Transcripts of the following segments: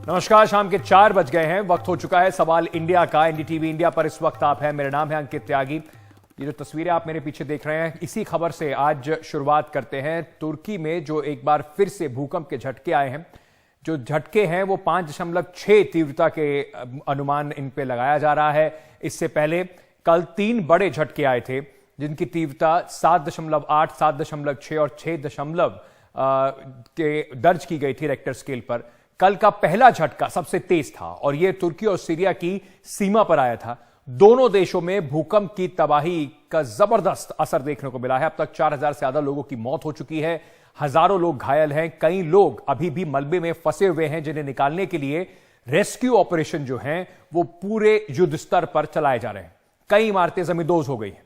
नमस्कार, शाम के 4 बज गए हैं। वक्त हो चुका है सवाल इंडिया का। एनडीटीवी इंडिया पर इस वक्त आप हैं। मेरा नाम है अंकित त्यागी। ये जो तस्वीरें आप मेरे पीछे देख रहे हैं, इसी खबर से आज शुरुआत करते हैं। तुर्की में जो एक बार फिर से भूकंप के झटके आए हैं, जो झटके हैं वो 5.6 तीव्रता के अनुमान इन पे लगाया जा रहा है। इससे पहले कल 3 बड़े झटके आए थे जिनकी तीव्रता 7.8, 7.6 और 6 के दर्ज की गई थी रेक्टर स्केल पर। कल का पहला झटका सबसे तेज था और यह तुर्की और सीरिया की सीमा पर आया था। दोनों देशों में भूकंप की तबाही का जबरदस्त असर देखने को मिला है। अब तक 4,000 से ज्यादा लोगों की मौत हो चुकी है, हजारों लोग घायल हैं, कई लोग अभी भी मलबे में फंसे हुए हैं जिन्हें निकालने के लिए रेस्क्यू ऑपरेशन जो हैं वो पूरे युद्ध स्तर पर चलाए जा रहे हैं। कई इमारतें जमींदोज हो गई हैं।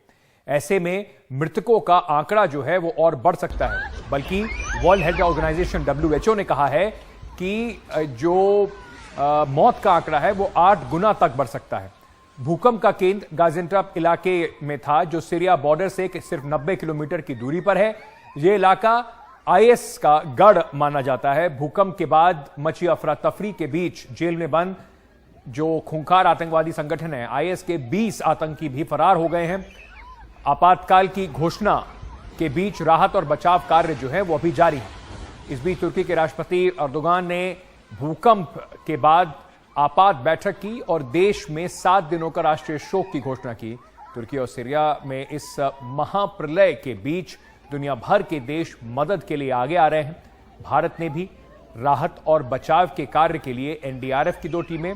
ऐसे में मृतकों का आंकड़ा जो है वो और बढ़ सकता है, बल्कि वर्ल्ड हेल्थ ऑर्गेनाइजेशन WHO ने कहा है कि जो मौत का आंकड़ा है वो 8 गुना तक बढ़ सकता है। भूकंप का केंद्र गाजियान्टेप इलाके में था, जो सीरिया बॉर्डर से सिर्फ 90 किलोमीटर की दूरी पर है। यह इलाका IS का गढ़ माना जाता है। भूकंप के बाद मची अफरा तफरी के बीच जेल में बंद जो खूंखार आतंकवादी संगठन है IS के 20 आतंकी भी फरार हो गए हैं। आपातकाल की घोषणा के बीच राहत और बचाव कार्य जो है वो अभी जारी है। इस बीच तुर्की के राष्ट्रपति एर्दोगान ने भूकंप के बाद आपात बैठक की और देश में 7 दिनों का राष्ट्रीय शोक की घोषणा की। तुर्की और सीरिया में इस महाप्रलय के बीच दुनिया भर के देश मदद के लिए आगे आ रहे हैं। भारत ने भी राहत और बचाव के कार्य के लिए NDRF की 2 टीमें,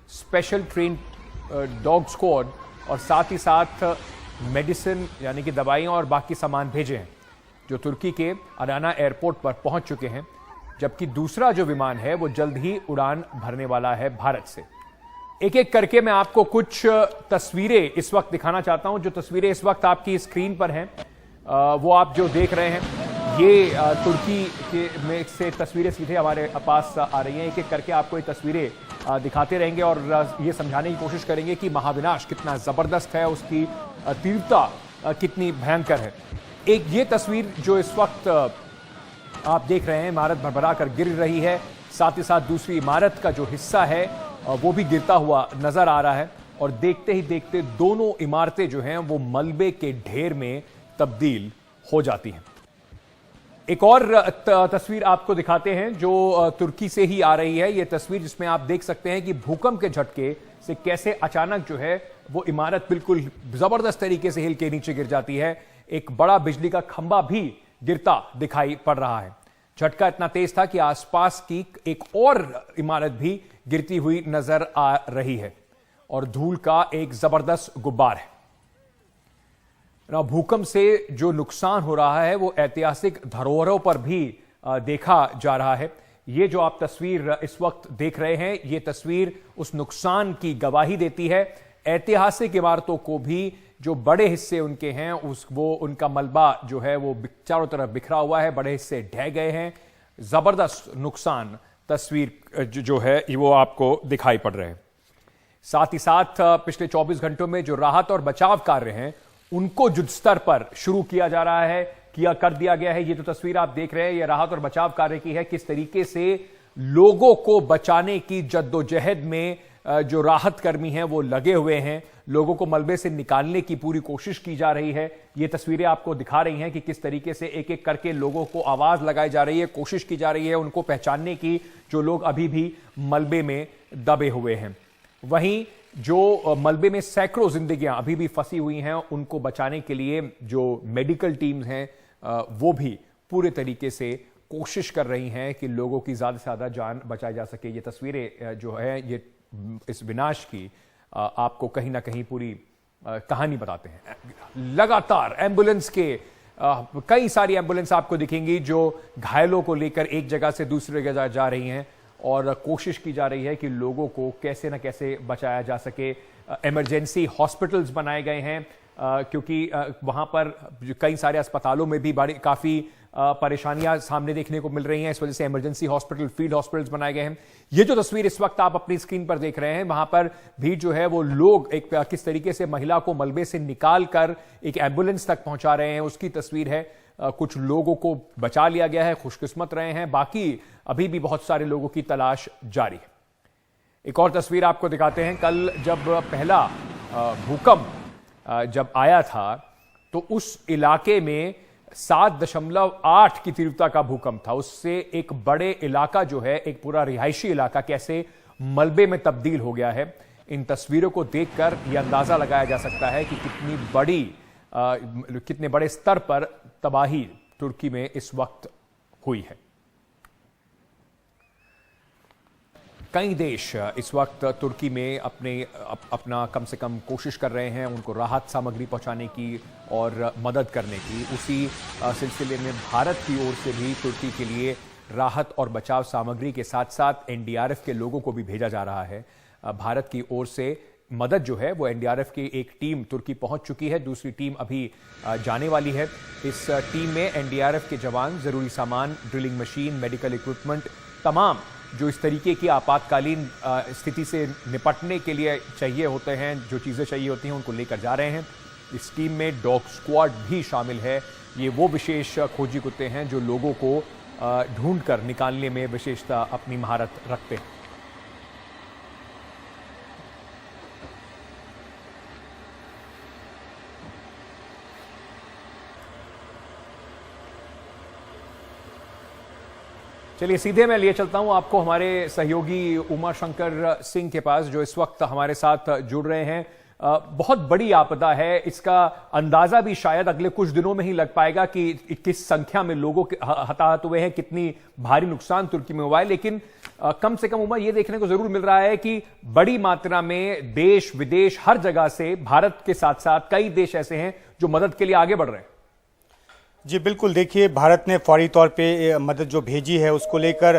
स्पेशल ट्रेन डॉग स्क्वाड और साथ ही साथ मेडिसिन यानी कि दवाइयां और बाकी सामान भेजे हैं, जो तुर्की के अडाना एयरपोर्ट पर पहुंच चुके हैं। जबकि दूसरा जो विमान है वो जल्द ही उड़ान भरने वाला है भारत से। एक एक करके मैं आपको कुछ तस्वीरें इस वक्त दिखाना चाहता हूं। जो तस्वीरें इस वक्त आपकी स्क्रीन पर हैं वो आप जो देख रहे हैं, ये तुर्की के में से तस्वीरें सीधे हमारे पास आ रही हैं। एक एक करके आपको ये तस्वीरें दिखाते रहेंगे और ये समझाने की कोशिश करेंगे कि महाविनाश कितना जबरदस्त है, उसकी तीव्रता कितनी भयंकर है। एक ये तस्वीर जो इस वक्त आप देख रहे हैं, इमारत भरभरा कर गिर रही है। साथ ही साथ दूसरी इमारत का जो हिस्सा है वो भी गिरता हुआ नजर आ रहा है और देखते ही देखते दोनों इमारतें जो हैं वो मलबे के ढेर में तब्दील हो जाती हैं। एक और तस्वीर आपको दिखाते हैं जो तुर्की से ही आ रही है। यह तस्वीर जिसमें आप देख सकते हैं कि भूकंप के झटके से कैसे अचानक जो है वो इमारत बिल्कुल जबरदस्त तरीके से हिल के नीचे गिर जाती है। एक बड़ा बिजली का खंभा भी गिरता दिखाई पड़ रहा है। झटका इतना तेज था कि आसपास की एक और इमारत भी गिरती हुई नजर आ रही है और धूल का एक जबरदस्त गुब्बार है। भूकंप से जो नुकसान हो रहा है वो ऐतिहासिक धरोहरों पर भी देखा जा रहा है। ये जो आप तस्वीर इस वक्त देख रहे हैं, ये तस्वीर उस नुकसान की गवाही देती है। ऐतिहासिक इमारतों को भी जो बड़े हिस्से उनके हैं उनका मलबा जो है वो चारों तरफ बिखरा हुआ है, बड़े हिस्से ढह गए हैं। जबरदस्त नुकसान तस्वीर जो है वो आपको दिखाई पड़ रहे हैं। साथ ही साथ पिछले 24 घंटों में जो राहत और बचाव कार्य हैं उनको युद्ध स्तर पर शुरू किया जा रहा है, कर दिया गया है। ये जो तस्वीर आप देख रहे हैं ये राहत और बचाव कार्य की है। किस तरीके से लोगों को बचाने की जद्दोजहद में जो राहत कर्मी हैं वो लगे हुए हैं, लोगों को मलबे से निकालने की पूरी कोशिश की जा रही है। ये तस्वीरें आपको दिखा रही हैं कि किस तरीके से एक एक करके लोगों को आवाज लगाई जा रही है, कोशिश की जा रही है उनको पहचानने की, जो लोग अभी भी मलबे में दबे हुए हैं। वहीं जो मलबे में सैकड़ों जिंदगियां अभी भी फंसी हुई हैं, उनको बचाने के लिए जो मेडिकल टीम्स हैं वो भी पूरे तरीके से कोशिश कर रही हैं कि लोगों की ज्यादा से ज्यादा जान बचाई जा सके। ये तस्वीरें जो है ये इस विनाश की आपको कहीं ना कहीं पूरी कहानी बताते हैं। लगातार एम्बुलेंस के कई सारी एम्बुलेंस आपको दिखेंगी जो घायलों को लेकर एक जगह से दूसरी जगह जा रही हैं और कोशिश की जा रही है कि लोगों को कैसे ना कैसे बचाया जा सके। इमरजेंसी हॉस्पिटल्स बनाए गए हैं क्योंकि वहां पर कई सारे अस्पतालों में भी काफी परेशानियां सामने देखने को मिल रही हैं। इस वजह से इमरजेंसी हॉस्पिटल, फील्ड हॉस्पिटल्स बनाए गए हैं। ये जो तस्वीर इस वक्त आप अपनी स्क्रीन पर देख रहे हैं, वहां पर भी जो है वो लोग किस तरीके से महिला को मलबे से निकाल कर एक एम्बुलेंस तक पहुंचा रहे हैं, उसकी तस्वीर है। कुछ लोगों को बचा लिया गया है, खुशकिस्मत रहे हैं, बाकी अभी भी बहुत सारे लोगों की तलाश जारी है। एक और तस्वीर आपको दिखाते हैं। कल जब पहला भूकंप जब आया था तो उस इलाके में 7.8 की तीव्रता का भूकंप था। उससे एक बड़े इलाका जो है, एक पूरा रिहायशी इलाका कैसे मलबे में तब्दील हो गया है, इन तस्वीरों को देखकर यह अंदाजा लगाया जा सकता है कि कितने बड़े स्तर पर तबाही तुर्की में इस वक्त हुई है। कई देश इस वक्त तुर्की में अपना कम से कम कोशिश कर रहे हैं उनको राहत सामग्री पहुंचाने की और मदद करने की। उसी सिलसिले में भारत की ओर से भी तुर्की के लिए राहत और बचाव सामग्री के साथ साथ एनडीआरएफ के लोगों को भी भेजा जा रहा है। भारत की ओर से मदद जो है वो एनडीआरएफ की एक टीम तुर्की पहुंच चुकी है, दूसरी टीम अभी जाने वाली है। इस टीम में एनडीआरएफ के जवान, जरूरी सामान, ड्रिलिंग मशीन, मेडिकल इक्विपमेंट, तमाम जो इस तरीके की आपातकालीन स्थिति से निपटने के लिए चाहिए होते हैं, जो चीज़ें चाहिए होती हैं, उनको लेकर जा रहे हैं। इस टीम में डॉग स्क्वाड भी शामिल है। ये वो विशेष खोजी कुत्ते हैं जो लोगों को ढूंढकर निकालने में विशेषता अपनी महारत रखते हैं। चलिए सीधे मैं लिए चलता हूं आपको हमारे सहयोगी उमा शंकर सिंह के पास, जो इस वक्त हमारे साथ जुड़ रहे हैं। बहुत बड़ी आपदा है, इसका अंदाजा भी शायद अगले कुछ दिनों में ही लग पाएगा कि किस संख्या में लोगों के हताहत हुए हैं, कितनी भारी नुकसान तुर्की में हुआ है। लेकिन कम से कम उमा ये देखने को जरूर मिल रहा है कि बड़ी मात्रा में देश विदेश हर जगह से, भारत के साथ साथ कई देश ऐसे हैं जो मदद के लिए आगे बढ़ रहे हैं। जी बिल्कुल, देखिए भारत ने फौरी तौर पे मदद जो भेजी है उसको लेकर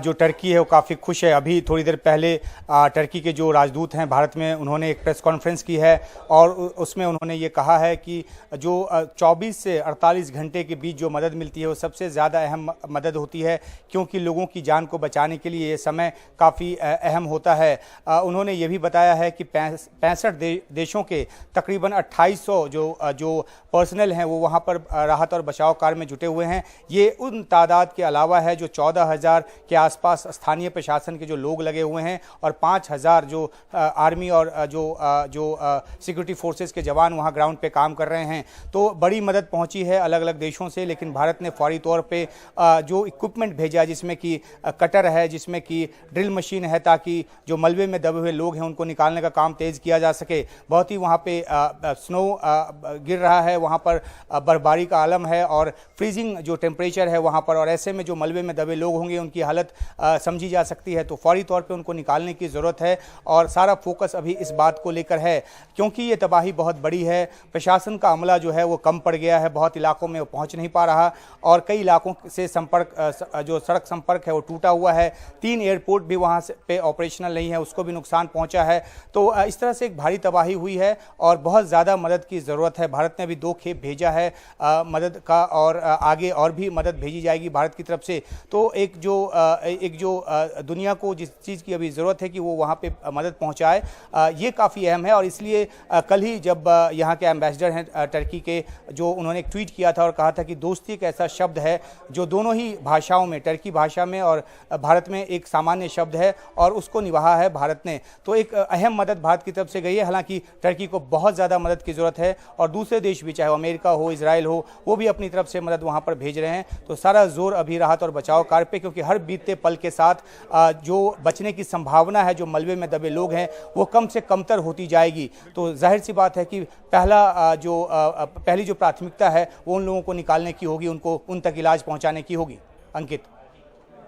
जो टर्की है वो काफ़ी खुश है। अभी थोड़ी देर पहले टर्की के जो राजदूत हैं भारत में, उन्होंने एक प्रेस कॉन्फ्रेंस की है और उसमें उन्होंने ये कहा है कि जो 24 से 48 घंटे के बीच जो मदद मिलती है वो सबसे ज़्यादा अहम मदद होती है, क्योंकि लोगों की जान को बचाने के लिए ये समय काफ़ी अहम होता है। उन्होंने ये भी बताया है कि 65 देशों के तकरीबन 2800 जो पर्सनल हैं वो वहाँ पर राहत और बचाव कार्य में जुटे हुए हैं। ये उन तादाद के अलावा है जो 14,000 के आसपास स्थानीय प्रशासन के जो लोग लगे हुए हैं और 5,000 जो आर्मी और जो सिक्योरिटी फोर्सेस के जवान वहां ग्राउंड पे काम कर रहे हैं। तो बड़ी मदद पहुंची है अलग अलग देशों से, लेकिन भारत ने फौरी तौर पे जो इक्विपमेंट भेजा है, जिसमें कि कटर है, जिसमें कि ड्रिल मशीन है, ताकि जो मलबे में दबे हुए लोग हैं उनको निकालने का काम तेज किया जा सके। बहुत ही वहाँ पे स्नो गिर रहा है, वहाँ पर बर्फबारी का आलम है और फ्रीजिंग जो टेम्परेचर है वहाँ पर, और ऐसे में जो मलबे में दबे लोग होंगे उनकी हालत समझी जा सकती है। तो फौरी तौर पे उनको निकालने की ज़रूरत है और सारा फोकस अभी इस बात को लेकर है, क्योंकि ये तबाही बहुत बड़ी है। प्रशासन का अमला जो है वो कम पड़ गया है, बहुत इलाकों में वो पहुँच नहीं पा रहा और कई इलाकों से जो सड़क संपर्क है वो टूटा हुआ है। 3 एयरपोर्ट भी वहाँ पे ऑपरेशनल नहीं है, उसको भी नुकसान पहुँचा है। तो इस तरह से एक भारी तबाही हुई है और बहुत ज़्यादा मदद की ज़रूरत है। भारत ने अभी 2 खेप भेजा है मदद का और आगे और भी मदद भेजी जाएगी भारत की तरफ से। तो एक जो दुनिया को जिस चीज़ की अभी ज़रूरत है कि वो वहाँ पे मदद पहुँचाए, ये काफ़ी अहम है। और इसलिए कल ही जब यहाँ के एम्बेसडर हैं टर्की के, जो उन्होंने एक ट्वीट किया था और कहा था कि दोस्ती एक ऐसा शब्द है जो दोनों ही भाषाओं में, टर्की भाषा में और भारत में एक सामान्य शब्द है और उसको निभाया है भारत ने। तो एक अहम मदद भारत की तरफ से गई है। हालांकि टर्की को बहुत ज़्यादा मदद की ज़रूरत है और दूसरे देश भी, चाहे अमेरिका हो, इजराइल हो, वो भी अपनी तरफ से मदद वहां पर भेज रहे हैं। तो सारा जोर अभी राहत और बचाव कार्य पे, क्योंकि हर बीतते पल के साथ जो बचने की संभावना है, जो मलबे में दबे लोग हैं, वो कम से कमतर होती जाएगी। तो जाहिर सी बात है कि पहली जो प्राथमिकता है वो उन लोगों को निकालने की होगी, उनको उन तक इलाज पहुंचाने की होगी। अंकित,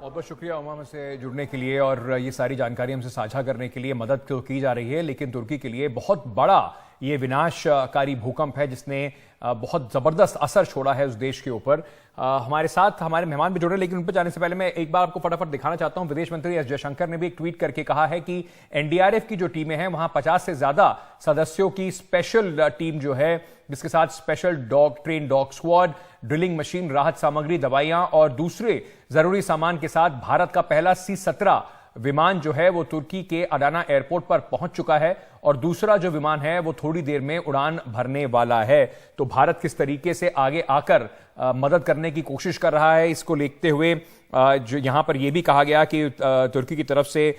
बहुत बहुत शुक्रिया उमा से जुड़ने के लिए और ये सारी जानकारी हमसे साझा करने के लिए। मदद तो की जा रही है, लेकिन तुर्की के लिए बहुत बड़ा ये विनाशकारी भूकंप है जिसने बहुत ज़बरदस्त असर छोड़ा है उस देश के ऊपर। हमारे साथ हमारे मेहमान भी जुड़े, लेकिन उन पर जाने से पहले मैं एक बार आपको फटाफट दिखाना चाहता हूं। विदेश मंत्री एस जयशंकर ने भी एक ट्वीट करके कहा है कि एनडीआरएफ की जो टीमें हैं वहां 50 से ज्यादा सदस्यों की स्पेशल टीम जो है, जिसके साथ special train dog squad, drilling machine, राहत सामग्री, दवाइयां और दूसरे जरूरी सामान के साथ भारत का पहला C-17 विमान जो है वो तुर्की के अडाना एयरपोर्ट पर पहुंच चुका है और दूसरा जो विमान है वो थोड़ी देर में उड़ान भरने वाला है। तो भारत किस तरीके से आगे आकर मदद करने की कोशिश कर रहा है, इसको देखते हुए जो यहां पर यह भी कहा गया कि तुर्की की तरफ से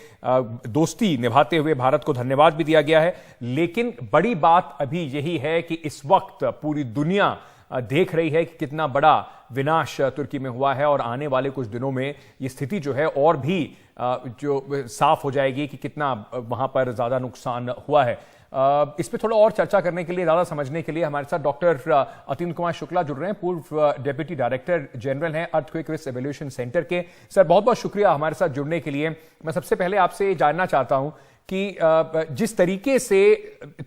दोस्ती निभाते हुए भारत को धन्यवाद भी दिया गया है। लेकिन बड़ी बात अभी यही है कि इस वक्त पूरी दुनिया देख रही है कि कितना बड़ा विनाश तुर्की में हुआ है और आने वाले कुछ दिनों में ये स्थिति जो है और भी जो साफ हो जाएगी कि कितना वहां पर ज्यादा नुकसान हुआ है। इस पे थोड़ा और चर्चा करने के लिए, ज्यादा समझने के लिए हमारे साथ डॉक्टर अतीन्द्र कुमार शुक्ला जुड़ रहे हैं, पूर्व डेप्यूटी डायरेक्टर जनरल हैं अर्थक्वेक रिस्क इवैल्यूएशन सेंटर के। सर बहुत बहुत शुक्रिया हमारे साथ जुड़ने के लिए। मैं सबसे पहले आपसे जानना चाहता हूं कि जिस तरीके से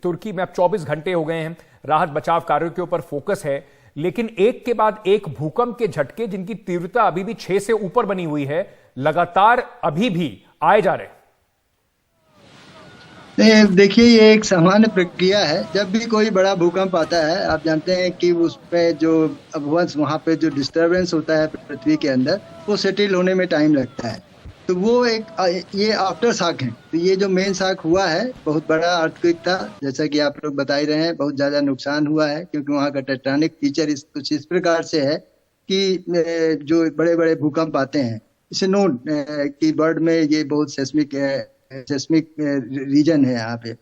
तुर्की में अब 24 घंटे हो गए हैं, राहत बचाव कार्यों के ऊपर फोकस है, लेकिन एक के बाद एक भूकंप के झटके जिनकी तीव्रता अभी भी 6 से ऊपर बनी हुई है, लगातार अभी भी आए जा रहे हैं। देखिए, ये एक सामान्य प्रक्रिया है। जब भी कोई बड़ा भूकंप आता है, आप जानते हैं कि उस पे जो अपवंश, वहाँ पे जो डिस्टरबेंस होता है पृथ्वी के अंदर, वो सेटल होने में टाइम लगता है। तो वो ये आफ्टर शॉक है। तो ये जो मेन शॉक हुआ है, बहुत बड़ा अर्थक्वेक था, जैसा कि आप लोग बता ही रहे हैं। बहुत ज्यादा नुकसान हुआ है क्योंकि वहाँ का टेक्टोनिक फीचर कुछ इस प्रकार से है कि जो बड़े बड़े भूकंप आते हैं, इसे नोन कि वर्ल्ड में ये बहुत सेस्मिक रीजन है यहाँ पे।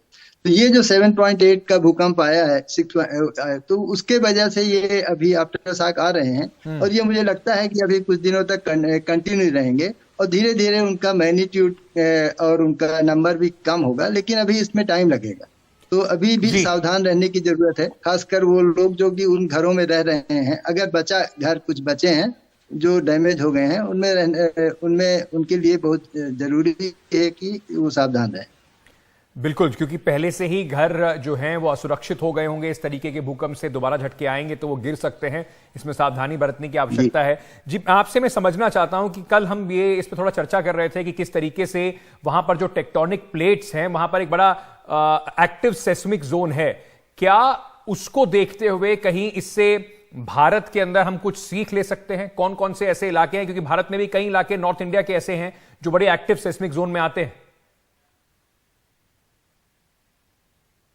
तो ये जो 7.8 का भूकंप आया है, 6, तो उसके वजह से ये अभी आफ्टर शॉक आ रहे हैं और ये मुझे लगता है कि अभी कुछ दिनों तक कंटिन्यू रहेंगे और धीरे धीरे उनका मैग्नीट्यूड और उनका नंबर भी कम होगा, लेकिन अभी इसमें टाइम लगेगा। तो अभी भी सावधान रहने की जरूरत है, खासकर वो लोग जो कि उन घरों में रह रहे हैं। अगर घर कुछ बचे हैं जो डैमेज हो गए हैं, उनमें उनके लिए बहुत जरूरी है कि वो सावधान रहें। बिल्कुल, क्योंकि पहले से ही घर जो हैं वो असुरक्षित हो गए होंगे। इस तरीके के भूकंप से दोबारा झटके आएंगे तो वो गिर सकते हैं, इसमें सावधानी बरतने की आवश्यकता है। जी, आपसे मैं समझना चाहता हूं कि कल हम ये इस पर थोड़ा चर्चा कर रहे थे कि किस तरीके से वहां पर जो टेक्टोनिक प्लेट्स हैं, वहां पर एक बड़ा एक्टिव सेस्मिक जोन है। क्या उसको देखते हुए कहीं इससे भारत के अंदर हम कुछ सीख ले सकते हैं? कौन कौन से ऐसे इलाके हैं, क्योंकि भारत में भी कई इलाके नॉर्थ इंडिया के ऐसे हैं जो बड़े एक्टिव सेस्मिक जोन में आते हैं?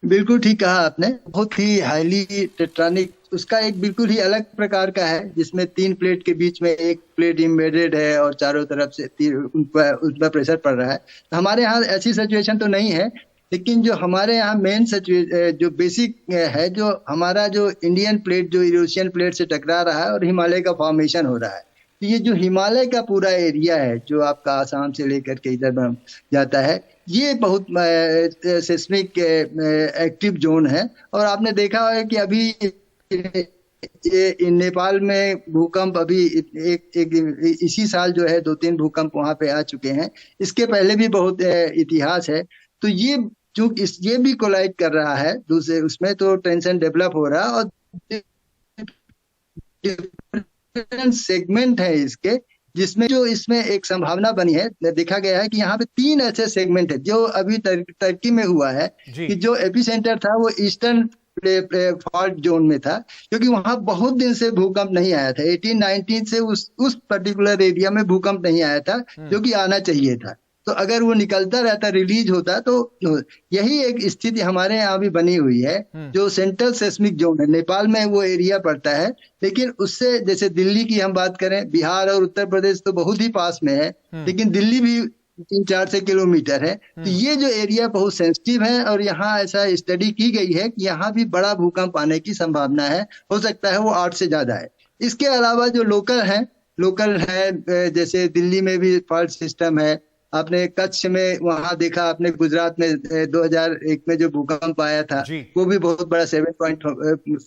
बिल्कुल ठीक कहा आपने। बहुत ही हाईली टेक्टोनिक, उसका एक बिल्कुल ही अलग प्रकार का है, जिसमें 3 प्लेट के बीच में एक प्लेट इम्बेडेड है और चारों तरफ से उन पर प्रेशर पड़ रहा है। तो हमारे यहाँ ऐसी सिचुएशन तो नहीं है, लेकिन जो हमारे यहाँ मेन जो बेसिक है, जो हमारा जो इंडियन प्लेट जो यूरेशियन प्लेट से टकरा रहा है और हिमालय का फॉर्मेशन हो रहा है। तो ये जो हिमालय का पूरा एरिया है, जो आपका आसाम से लेकर के इधर जाता है, ये बहुत सेस्मिक एक्टिव जोन है। और आपने देखा है कि अभी नेपाल में भूकंप अभी इसी साल जो है 2-3 भूकंप वहां पे आ चुके हैं। इसके पहले भी बहुत इतिहास है। तो ये ये भी कोलाइड कर रहा है दूसरे, उसमें तो टेंशन डेवलप हो रहा है और डिफरेंट सेगमेंट है इसके, जिसमें जो इसमें एक संभावना बनी है। देखा गया है कि यहाँ पे 3 ऐसे सेगमेंट है जो अभी टर्की में हुआ है कि जो एपिसेंटर था वो ईस्टर्न फॉल्ट जोन में था, क्योंकि वहां बहुत दिन से भूकंप नहीं आया था। 1819 से उस पर्टिकुलर एरिया में भूकंप नहीं आया था, जो कि आना चाहिए था। तो अगर वो निकलता रहता, रिलीज होता, तो यही एक स्थिति हमारे यहाँ भी बनी हुई है। जो सेंट्रल सेस्मिक जोन है, नेपाल में वो एरिया पड़ता है, लेकिन उससे जैसे दिल्ली की हम बात करें, बिहार और उत्तर प्रदेश तो बहुत ही पास में है, लेकिन दिल्ली भी 300-400 किलोमीटर है। तो ये जो एरिया बहुत सेंसिटिव है और यहाँ ऐसा स्टडी की गई है कि यहाँ भी बड़ा भूकंप आने की संभावना है। हो सकता है वो 8 से ज्यादा है। इसके अलावा जो लोकल है, जैसे दिल्ली में भी फॉल्ट सिस्टम है। आपने कच्छ में वहां देखा, आपने गुजरात में 2001 में जो भूकंप आया था, वो भी बहुत बड़ा 7 पॉइंट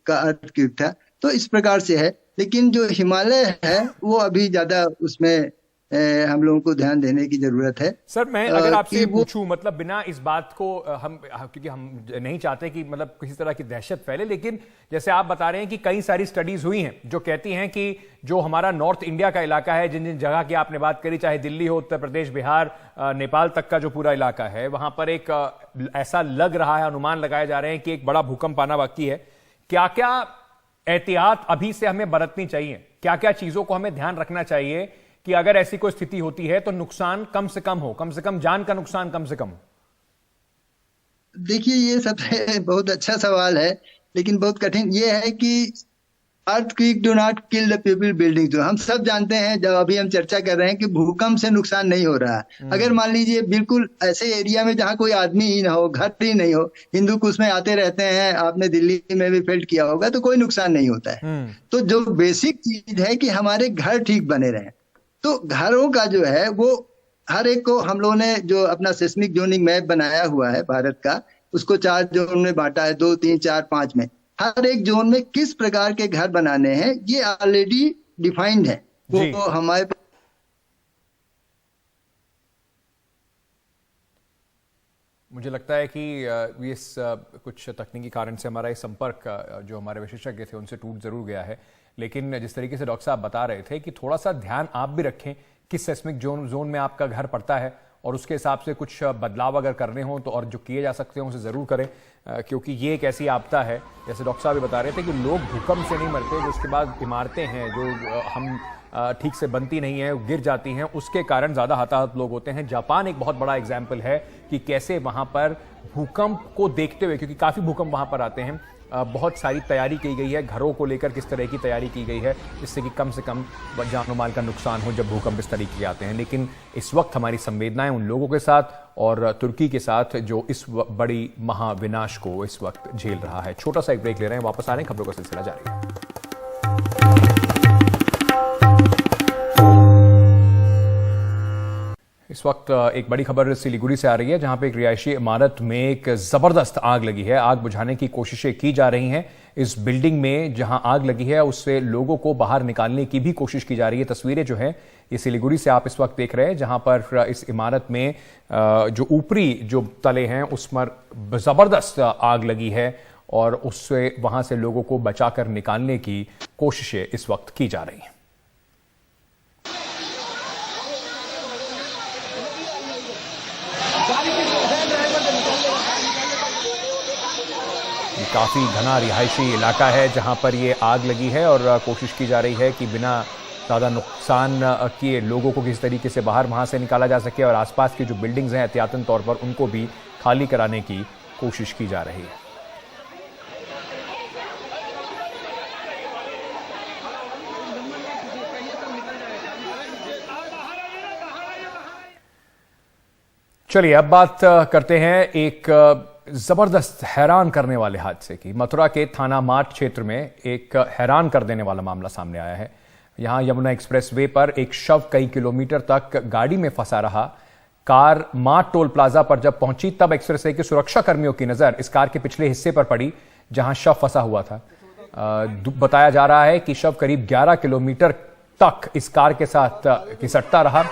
का अर्थक्वेक था। तो इस प्रकार से है, लेकिन जो हिमालय है वो अभी ज्यादा उसमें हम लोगों को ध्यान देने की जरूरत है। सर, मैं अगर आपसे पूछूं, मतलब बिना इस बात को क्योंकि हम नहीं चाहते कि मतलब किसी तरह की दहशत फैले, लेकिन जैसे आप बता रहे हैं कि कई सारी स्टडीज हुई हैं जो कहती हैं कि जो हमारा नॉर्थ इंडिया का इलाका है, जिन जिन जगह की आपने बात करी, चाहे दिल्ली हो, उत्तर प्रदेश, बिहार, नेपाल तक का जो पूरा इलाका है, वहां पर एक ऐसा लग रहा है, अनुमान लगाए जा रहे हैं कि एक बड़ा भूकंप आना बाकी है। क्या क्या एहतियात अभी से हमें बरतनी चाहिए, क्या क्या चीजों को हमें ध्यान रखना चाहिए कि अगर ऐसी कोई स्थिति होती है तो नुकसान कम से कम जान का नुकसान कम से कम? देखिए, ये सबसे बहुत अच्छा सवाल है, लेकिन बहुत कठिन ये है कि earthquake do not kill the people building. जो हम सब जानते हैं, जब अभी हम चर्चा कर रहे हैं कि भूकंप से नुकसान नहीं हो रहा है। अगर मान लीजिए बिल्कुल ऐसे एरिया में जहाँ कोई आदमी ही ना हो, घर ही नहीं हो, हिंदू कुछ में आते रहते हैं, आपने दिल्ली में भी फील्ड किया होगा, तो कोई नुकसान नहीं होता है। तो जो बेसिक चीज है कि हमारे घर ठीक बने रहे, तो घरों का जो है वो हर एक को हम लोगों ने जो अपना सेस्मिक जोनिंग मैप बनाया हुआ है भारत का, उसको 4 जोन में बांटा है, 2, 3, 4, 5 में। हर एक जोन में किस प्रकार के घर बनाने हैं ये ऑलरेडी डिफाइंड है। वो हमारे मुझे लगता है कि इस कुछ तकनीकी कारण से हमारा ये संपर्क जो हमारे विशेषज्ञ थे उनसे टूट जरूर गया है, लेकिन जिस तरीके से डॉक्टर साहब बता रहे थे कि थोड़ा सा ध्यान आप भी रखें किस सेस्मिक जोन में आपका घर पड़ता है, और उसके हिसाब से कुछ बदलाव अगर करने हो तो और जो किए जा सकते हैं उसे ज़रूर करें, क्योंकि ये एक ऐसी आपदा है, जैसे डॉक्टर साहब भी बता रहे थे कि लोग भूकंप से नहीं मरते, जो उसके बाद इमारतें हैं जो हम ठीक से बनती नहीं है, गिर जाती हैं, उसके कारण ज़्यादा हताहत लोग होते हैं। जापान एक बहुत बड़ा एग्जाम्पल है कि कैसे वहाँ पर भूकंप को देखते हुए, क्योंकि काफ़ी भूकंप वहाँ पर आते हैं, बहुत सारी तैयारी की गई है, घरों को लेकर किस तरह की तैयारी की गई है जिससे कि कम से कम जान माल का नुकसान हो जब भूकंप इस तरीके के आते हैं। लेकिन इस वक्त हमारी संवेदनाएं उन लोगों के साथ और तुर्की के साथ जो इस बड़ी महाविनाश को इस वक्त झेल रहा है। छोटा सा एक ब्रेक ले रहे हैं, वापस आ रहे हैं, खबरों का सिलसिला जारी है। इस वक्त एक बड़ी खबर सिलीगुड़ी से आ रही है, जहां पे एक रिहायशी इमारत में एक जबरदस्त आग लगी है। आग बुझाने की कोशिशें की जा रही हैं। इस बिल्डिंग में जहां आग लगी है उससे लोगों को बाहर निकालने की भी कोशिश की जा रही है। तस्वीरें जो हैं ये सिलीगुड़ी से आप इस वक्त देख रहे हैं, जहां पर इस इमारत में जो ऊपरी जो तले हैं उस पर जबरदस्त आग लगी है और उससे वहां से लोगों को बचाकर निकालने की कोशिशें इस वक्त की जा रही हैं। काफ़ी घना रिहायशी इलाका है जहां पर ये आग लगी है और कोशिश की जा रही है कि बिना ज़्यादा नुकसान किए लोगों को किस तरीके से बाहर वहां से निकाला जा सके और आसपास की जो बिल्डिंग्स हैं एहतियातन तौर पर उनको भी खाली कराने की कोशिश की जा रही है। चलिए अब बात करते हैं एक जबरदस्त हैरान करने वाले हादसे की। मथुरा के थाना मार्ट क्षेत्र में एक हैरान कर देने वाला मामला सामने आया है। यहां यमुना एक्सप्रेस वे पर एक शव कई किलोमीटर तक गाड़ी में फंसा रहा। कार मार्ट टोल प्लाजा पर जब पहुंची तब एक्सप्रेस वे के सुरक्षा कर्मियों की नजर इस कार के पिछले हिस्से पर पड़ी जहां शव फंसा हुआ था। बताया जा रहा है कि शव करीब 11 किलोमीटर तक इस कार के साथ घिसटता रहा।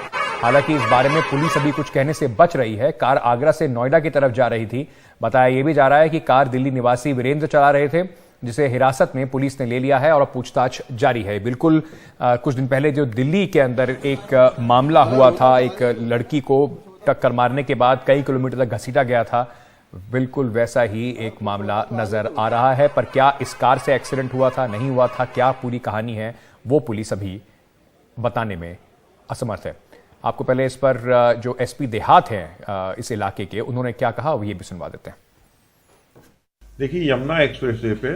हालांकि इस बारे में पुलिस अभी कुछ कहने से बच रही है। कार आगरा से नोएडा की तरफ जा रही थी। बताया यह भी जा रहा है कि कार दिल्ली निवासी वीरेंद्र चला रहे थे, जिसे हिरासत में पुलिस ने ले लिया है और अब पूछताछ जारी है। बिल्कुल कुछ दिन पहले जो दिल्ली के अंदर एक मामला हुआ था, एक लड़की को टक्कर मारने के बाद कई किलोमीटर तक घसीटा गया था, बिल्कुल वैसा ही एक मामला नजर आ रहा है। पर क्या इस कार से एक्सीडेंट हुआ था, नहीं हुआ था, क्या पूरी कहानी है, वो पुलिस अभी बताने में असमर्थ है। आपको पहले इस पर जो एसपी देहात हैं इस इलाके के, उन्होंने क्या कहा वो ये भी सुनवा देते हैं। देखिए, यमुना एक्सप्रेसवे पे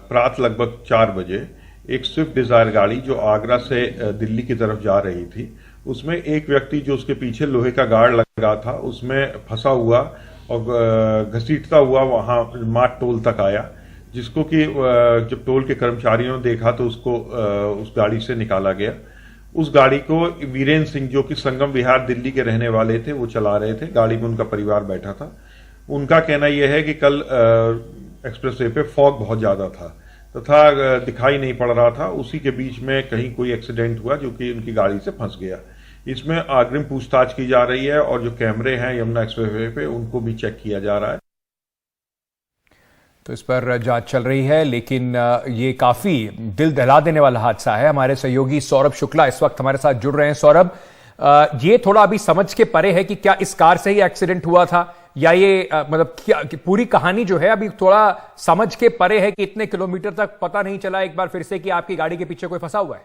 प्रात लगभग 4 बजे एक स्विफ्ट डिजायर गाड़ी जो आगरा से दिल्ली की तरफ जा रही थी, उसमें एक व्यक्ति जो उसके पीछे लोहे का गार्ड लगा था उसमें फंसा हुआ और घसीटता हुआ वहां मार्ट टोल तक आया, जिसको कि जब टोल के कर्मचारियों ने देखा तो उसको उस गाड़ी से निकाला गया। उस गाड़ी को वीरेंद्र सिंह जो कि संगम विहार दिल्ली के रहने वाले थे वो चला रहे थे। गाड़ी में उनका परिवार बैठा था। उनका कहना यह है कि कल एक्सप्रेसवे पे फॉग बहुत ज्यादा था तथा दिखाई नहीं पड़ रहा था। उसी के बीच में कहीं कोई एक्सीडेंट हुआ जो कि उनकी गाड़ी से फंस गया। इसमें अग्रिम पूछताछ की जा रही है और जो कैमरे हैं यमुना एक्सप्रेसवे पे उनको भी चेक किया जा रहा है। तो इस पर जांच चल रही है, लेकिन ये काफी दिल दहला देने वाला हादसा है। हमारे सहयोगी सौरभ शुक्ला इस वक्त हमारे साथ जुड़ रहे हैं। सौरभ, ये थोड़ा अभी समझ के परे है कि क्या इस कार से ही एक्सीडेंट हुआ था या ये मतलब क्या पूरी कहानी जो है अभी थोड़ा समझ के परे है कि इतने किलोमीटर तक पता नहीं चला एक बार फिर से कि आपकी गाड़ी के पीछे कोई फंसा हुआ है?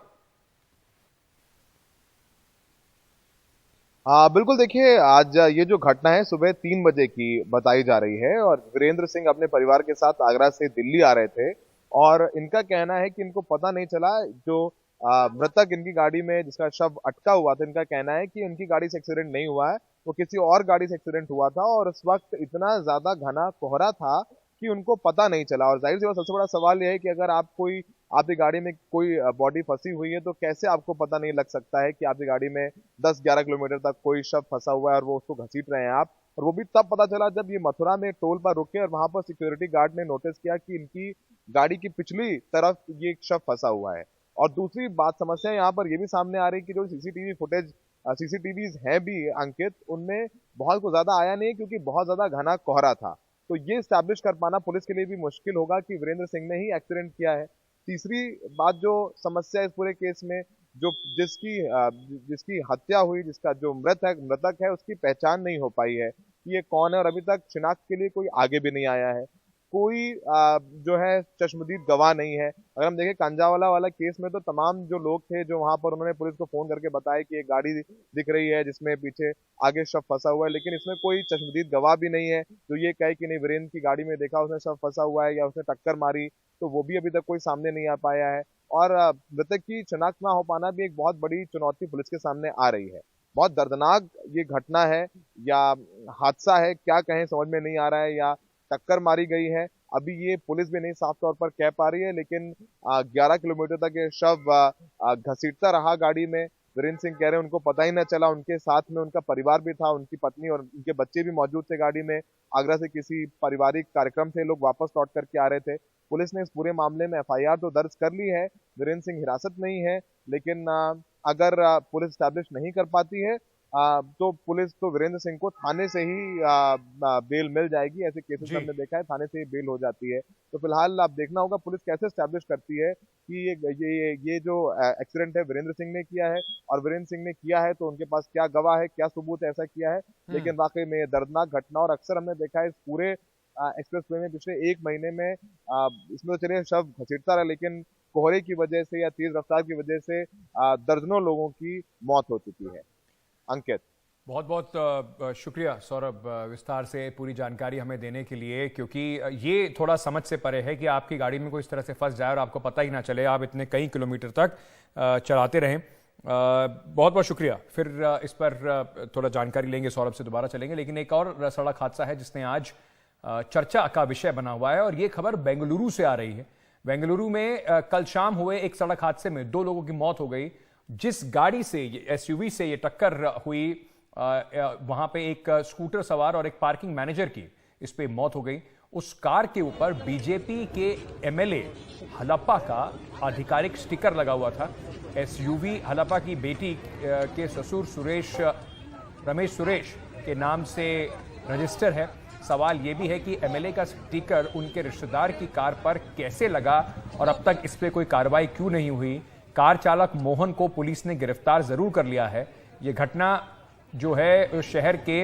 बिल्कुल देखिए, आज ये जो घटना है सुबह 3 बजे की बताई जा रही है और वीरेंद्र सिंह अपने परिवार के साथ आगरा से दिल्ली आ रहे थे और इनका कहना है कि इनको पता नहीं चला, जो मृतक इनकी गाड़ी में जिसका शव अटका हुआ था, इनका कहना है कि उनकी गाड़ी से एक्सीडेंट नहीं हुआ है, वो किसी और गाड़ी से एक्सीडेंट हुआ था और उस वक्त इतना ज्यादा घना कोहरा था कि उनको पता नहीं चला। और जाहिर सी बात, सबसे बड़ा सवाल यह है कि अगर आपकी गाड़ी में कोई बॉडी फंसी हुई है तो कैसे आपको पता नहीं लग सकता है कि आपकी गाड़ी में 10-11 किलोमीटर तक कोई शव फंसा हुआ है और वो उसको घसीट रहे हैं आप। और वो भी तब पता चला जब ये मथुरा में टोल पर रुके और वहां पर सिक्योरिटी गार्ड ने नोटिस किया कि इनकी गाड़ी की पिछली तरफ ये शव फंसा हुआ है। और दूसरी बात, समस्या यहाँ पर यह भी सामने आ रही है कि जो सीसीटीवी फुटेज सीसीटीवीज हैं भी अंकित, उनमें बहुत कुछ ज्यादा आया नहीं क्योंकि बहुत ज्यादा घना कोहरा था। तो ये स्टैब्लिश कर पाना पुलिस के लिए भी मुश्किल होगा कि वीरेंद्र सिंह ने ही एक्सीडेंट किया है। तीसरी बात जो समस्या इस पूरे केस में, जो जिसकी हत्या हुई, जिसका जो मृतक है उसकी पहचान नहीं हो पाई है कि ये कौन है और अभी तक शिनाख्त के लिए कोई आगे भी नहीं आया है। कोई जो है चश्मदीद गवाह नहीं है। अगर हम देखें कांजावाला वाला केस में तो तमाम जो लोग थे जो वहां पर, उन्होंने पुलिस को फोन करके बताया कि एक गाड़ी दिख रही है जिसमें पीछे आगे शव फंसा हुआ है, लेकिन इसमें कोई चश्मदीद गवाह भी नहीं है जो ये कहे कि नहीं वीरेंद्र की गाड़ी में देखा उसने शव फंसा हुआ है या उसने टक्कर मारी, तो वो भी अभी तक कोई सामने नहीं आ पाया है। और मृतक की शिनाख्त ना हो पाना भी एक बहुत बड़ी चुनौती पुलिस के सामने आ रही है। बहुत दर्दनाक ये घटना है या हादसा है, क्या कहें समझ में नहीं आ रहा है, या टक्कर मारी गई है, अभी ये पुलिस भी नहीं साफ तौर पर कह पा रही है। लेकिन 11 किलोमीटर तक ये शव घसीटता रहा गाड़ी में। वीरेंद्र सिंह कह रहे हैं उनको पता ही न चला, उनके साथ में उनका परिवार भी था, उनकी पत्नी और उनके बच्चे भी मौजूद थे गाड़ी में। आगरा से किसी पारिवारिक कार्यक्रम से लोग वापस लौट करके आ रहे थे। पुलिस ने इस पूरे मामले में FIR तो दर्ज कर ली है, वीरेंद्र सिंह हिरासत में ही है, लेकिन अगर पुलिस स्टैब्लिश नहीं कर पाती है तो पुलिस तो वीरेंद्र सिंह को थाने से ही बेल मिल जाएगी। ऐसे केसेस हमने देखा है, थाने से ही बेल हो जाती है। तो फिलहाल आप देखना होगा पुलिस कैसे स्टैब्लिश करती है कि ये जो एक्सीडेंट है वीरेंद्र सिंह ने किया है, और वीरेंद्र सिंह ने किया है तो उनके पास क्या गवाह है, क्या सबूत ऐसा किया है। लेकिन वाकई में दर्दनाक घटना, और अक्सर हमने देखा है इस पूरे एक्सप्रेस वे में पिछले 1 महीने में इसमें तो चलिए शव घसीटता रहा, लेकिन कोहरे की वजह से या तेज रफ्तार की वजह से दर्जनों लोगों की मौत हो चुकी है। अंकित, बहुत बहुत शुक्रिया सौरभ, विस्तार से पूरी जानकारी हमें देने के लिए, क्योंकि ये थोड़ा समझ से परे है कि आपकी गाड़ी में कोई इस तरह से फंस जाए और आपको पता ही ना चले, आप इतने कई किलोमीटर तक चलाते रहें। बहुत बहुत शुक्रिया। फिर इस पर थोड़ा जानकारी लेंगे, सौरभ से दोबारा चलेंगे। लेकिन एक और सड़क हादसा है जिसने आज चर्चा का विषय बना हुआ है और ये खबर बेंगलुरु से आ रही है। बेंगलुरु में कल शाम हुए एक सड़क हादसे में 2 लोगों की मौत हो गई। जिस गाड़ी से, SUV से ये टक्कर हुई, वहां पे एक स्कूटर सवार और एक पार्किंग मैनेजर की इस पे मौत हो गई। उस कार के ऊपर BJP के MLA हलप्पा का आधिकारिक स्टिकर लगा हुआ था। SUV हलप्पा की बेटी के ससुर रमेश सुरेश के नाम से रजिस्टर है। सवाल यह भी है कि MLA का स्टिकर उनके रिश्तेदार की कार पर कैसे लगा और अब तक इस पे कोई कार्रवाई क्यों नहीं हुई। कार चालक मोहन को पुलिस ने गिरफ्तार जरूर कर लिया है। यह घटना जो है शहर के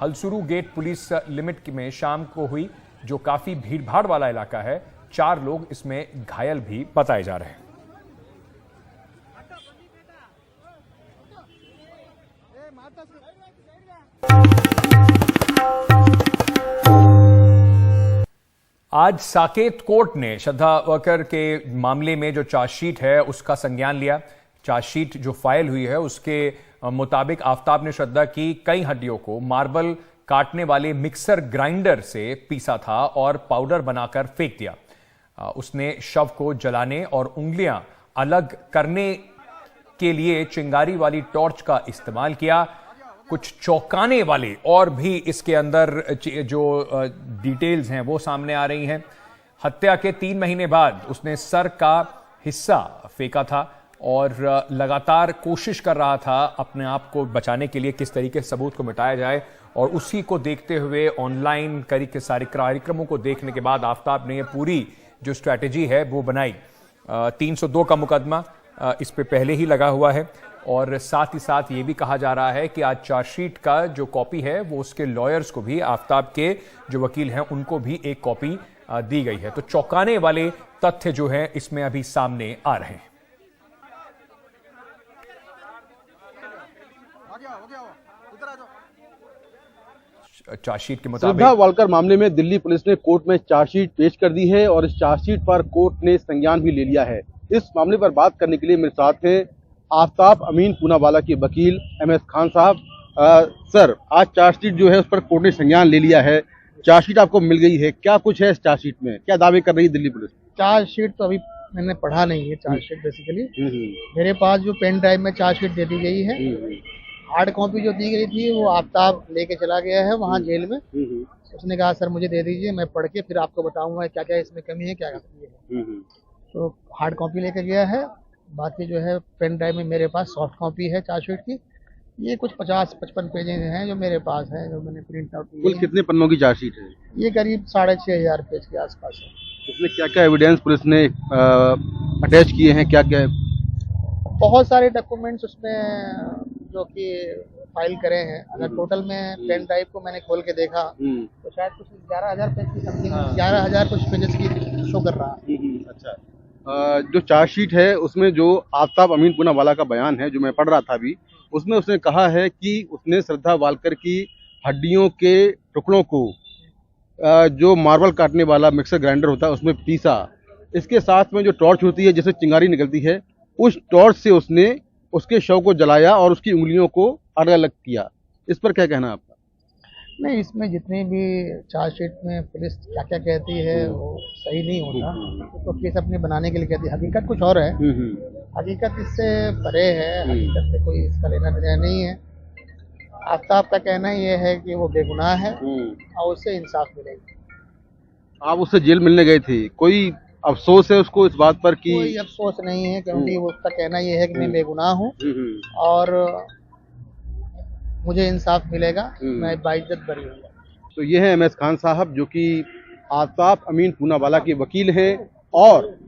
हलसुरु गेट पुलिस लिमिट में शाम को हुई, जो काफी भीड़भाड़ वाला इलाका है। 4 लोग इसमें घायल भी बताए जा रहे हैं। आज साकेत कोर्ट ने श्रद्धा वर्कर के मामले में जो चार्जशीट है उसका संज्ञान लिया। चार्जशीट जो फाइल हुई है उसके मुताबिक आफताब ने श्रद्धा की कई हड्डियों को मार्बल काटने वाले मिक्सर ग्राइंडर से पीसा था और पाउडर बनाकर फेंक दिया। उसने शव को जलाने और उंगलियां अलग करने के लिए चिंगारी वाली टॉर्च का इस्तेमाल किया। कुछ चौंकाने वाले और भी इसके अंदर जो डिटेल्स हैं वो सामने आ रही हैं। हत्या के 3 महीने बाद उसने सर का हिस्सा फेंका था और लगातार कोशिश कर रहा था अपने आप को बचाने के लिए, किस तरीके से सबूत को मिटाया जाए। और उसी को देखते हुए ऑनलाइन के सारे कार्यक्रमों को देखने के बाद आफताब ने ये पूरी जो स्ट्रैटेजी है वो बनाई। 302 का मुकदमा इस पे पहले ही लगा हुआ है और साथ ही साथ ये भी कहा जा रहा है कि आज चार्जशीट का जो कॉपी है वो उसके लॉयर्स को भी, आफताब के जो वकील हैं उनको भी एक कॉपी दी गई है। तो चौंकाने वाले तथ्य जो हैं इसमें अभी सामने आ रहे हैं। चार्जशीट के श्रद्धा मुताबिक वालकर मामले में दिल्ली पुलिस ने कोर्ट में चार्जशीट पेश कर दी है और इस चार्जशीट पर कोर्ट ने संज्ञान भी ले लिया है। इस मामले पर बात करने के लिए मेरे साथ हैं आफ्ताब अमीन पूनावाला के वकील MS खान साहब। सर, आज चार्जशीट जो है उस पर कोर्ट ने संज्ञान ले लिया है, चार्जशीट आपको मिल गई है, क्या कुछ है इस चार्जशीट में, क्या दावे कर रही है दिल्ली पुलिस? चार्जशीट तो अभी मैंने पढ़ा नहीं है। चार्जशीट बेसिकली मेरे पास जो पेन ड्राइव में चार्जशीट दे दी गई है, हार्ड कॉपी जो दी गई थी वो आफ्ताब लेके चला गया है वहाँ जेल में। उसने कहा सर मुझे दे दीजिए, मैं पढ़ के फिर आपको बताऊंगा क्या क्या इसमें कमी है, क्या कमी है। तो हार्ड कॉपी लेके गया है, बाकी जो है पेन ड्राइव में मेरे पास सॉफ्ट कॉपी है चार्जशीट की। ये कुछ 50-55 पेजेस हैं जो मेरे पास है, जो मैंने प्रिंट आउट किए। कुल कितने पन्नों की चार्जशीट है? ये करीब 6,500 पेज के आसपास है। इसमें क्या क्या एविडेंस पुलिस ने अटैच किए हैं, क्या क्या? बहुत सारे डॉक्यूमेंट्स उसमें जो कि फाइल करे हैं। अगर टोटल में पेन ड्राइव को मैंने खोल के देखा तो शायद कुछ 11,000 पेज की समथिंग, 11,000 कुछ पेजेस की शो कर रहा है। अच्छा, जो चार्जशीट है उसमें जो आफ्ताब अमीन पूनावाला का बयान है जो मैं पढ़ रहा था अभी, उसमें उसने कहा है कि उसने श्रद्धा वालकर की हड्डियों के टुकड़ों को जो मार्बल काटने वाला मिक्सर ग्राइंडर होता है उसमें पीसा। इसके साथ में जो टॉर्च होती है जिससे चिंगारी निकलती है, उस टॉर्च से उसने उसके शव को जलाया और उसकी उंगलियों को अलग अलग किया। इस पर क्या कहना है आपका? नहीं, इसमें जितनी भी चार्जशीट में पुलिस क्या क्या कहती है वो सही नहीं होता। तो केस अपने बनाने के लिए कहती है, हकीकत कुछ और है। हकीकत इससे परे है, हकीकत से कोई इसका लेना देना नहीं है। आफ्ताब का कहना ये है कि वो बेगुनाह है और उससे इंसाफ मिलेगा। आप उससे जेल मिलने गए थे, कोई अफसोस है उसको इस बात पर कि? कोई अफसोस नहीं है, क्योंकि उसका कहना ये है कि मैं बेगुनाह हूँ और मुझे इंसाफ मिलेगा, मैं बाइज्जत बरी हूँ। तो ये है MS खान साहब जो कि आफ्ताब अमीन पूनावाला के वकील हैं और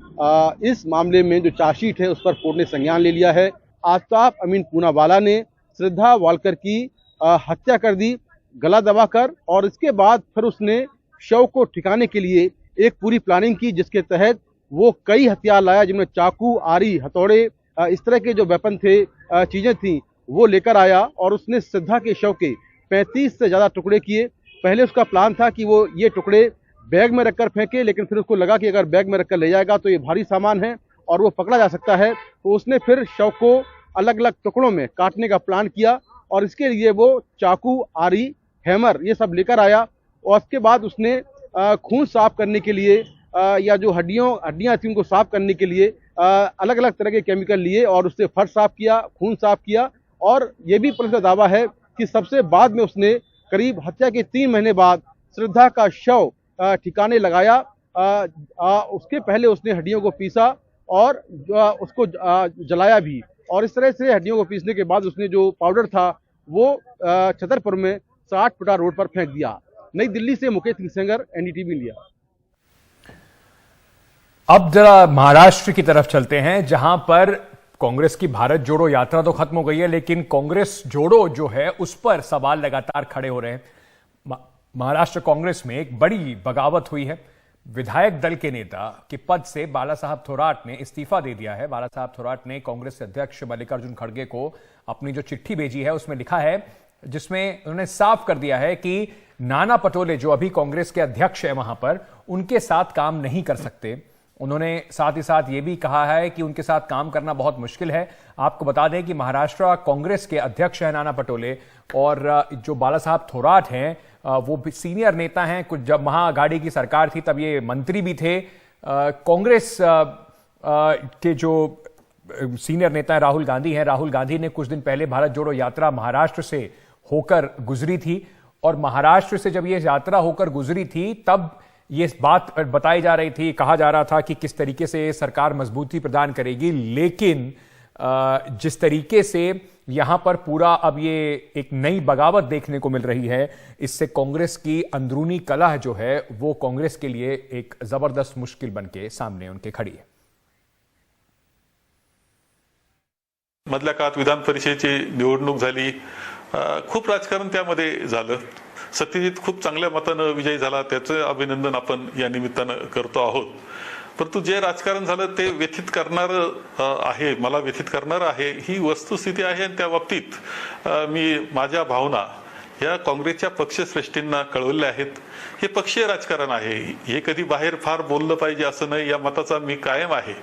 इस मामले में जो चार्जशीट है उस पर कोर्ट ने संज्ञान ले लिया है। आफ्ताब अमीन पूनावाला ने श्रद्धा वालकर की हत्या कर दी गला दबाकर, और इसके बाद फिर उसने शव को ठिकाने के लिए एक पूरी प्लानिंग की जिसके तहत वो कई हथियार लाया, जिनमें चाकू, आरी, हथौड़े, इस तरह के जो वेपन थे, चीजें थी, वो लेकर आया और उसने श्रद्धा के शव के 35 से ज्यादा टुकड़े किए। पहले उसका प्लान था कि वो ये टुकड़े बैग में रखकर फेंके, लेकिन फिर उसको लगा कि अगर बैग में रखकर ले जाएगा तो ये भारी सामान है और वो पकड़ा जा सकता है। तो उसने फिर शव को अलग अलग टुकड़ों में काटने का प्लान किया और इसके लिए वो चाकू, आरी, हैमर ये सब लेकर आया। और उसके बाद उसने खून साफ करने के लिए या जो हड्डियां थी उनको साफ करने के लिए अलग अलग तरह के केमिकल लिए और उससे फर्श साफ किया, खून साफ किया। और ये भी पुलिस का दावा है कि सबसे बाद में उसने करीब हत्या के 3 महीने बाद श्रद्धा का शव ठिकाने लगाया। उसके पहले उसने हड्डियों को पीसा और उसको जलाया भी, और इस तरह से हड्डियों को पीसने के बाद उसने जो पाउडर था वो छतरपुर में 60 फुटा रोड पर फेंक दिया। नई दिल्ली से मुकेश सिंह सेंगर, NDTV इंडिया। अब जरा महाराष्ट्र की तरफ चलते हैं, जहां पर कांग्रेस की भारत जोड़ो यात्रा तो खत्म हो गई है, लेकिन कांग्रेस जोड़ो जो है उस पर सवाल लगातार खड़े हो रहे हैं। महाराष्ट्र कांग्रेस में एक बड़ी बगावत हुई है। विधायक दल के नेता के पद से बाला साहब थोराट ने इस्तीफा दे दिया है। बाला साहब थोराट ने कांग्रेस अध्यक्ष मल्लिकार्जुन खड़गे को अपनी जो चिट्ठी भेजी है उसमें लिखा है, जिसमें उन्होंने साफ कर दिया है कि नाना पटोले जो अभी कांग्रेस के अध्यक्ष है वहां पर, उनके साथ काम नहीं कर सकते। उन्होंने साथ ही साथ ये भी कहा है कि उनके साथ काम करना बहुत मुश्किल है। आपको बता दें कि महाराष्ट्र कांग्रेस के अध्यक्ष हैं नाना पटोले, और जो बाला साहब थोराट हैं वो भी सीनियर नेता हैं। कुछ जब महाआघाड़ी की सरकार थी तब ये मंत्री भी थे। कांग्रेस के जो सीनियर नेता राहुल गांधी हैं, राहुल गांधी ने कुछ दिन पहले भारत जोड़ो यात्रा महाराष्ट्र से होकर गुजरी थी, और महाराष्ट्र से जब ये यात्रा होकर गुजरी थी तब ये बात बताई जा रही थी, कहा जा रहा था कि किस तरीके से सरकार मजबूती प्रदान करेगी। लेकिन जिस तरीके से यहां पर पूरा अब ये एक नई बगावत देखने को मिल रही है, इससे कांग्रेस की अंदरूनी कलह जो है वो कांग्रेस के लिए एक जबरदस्त मुश्किल बनके सामने उनके खड़ी है। मधल्या काळात विधान परिषदेची निवडणूक झाली, खूप राजकारण त्यामध्ये झालं। सत्यजित खूप चांगल्या मतानं विजयी झाला, त्याचं अभिनंदन आपण या निमित्तानं करतो आहोत। परंतु जे राजकारण झालं ते व्यथित करणार आहे, मला व्यथित करणार आहे, ही वस्तुस्थिती आहे। आणि त्या बाबतीत मी माझ्या भावना या काँग्रेसच्या पक्षश्रेष्ठींना कळवले आहेत. हे पक्षीय राजकारण आहे. हे कधी बाहेर फार बोललं पाहिजे असं नाही, या मताचा मी कायम आहे.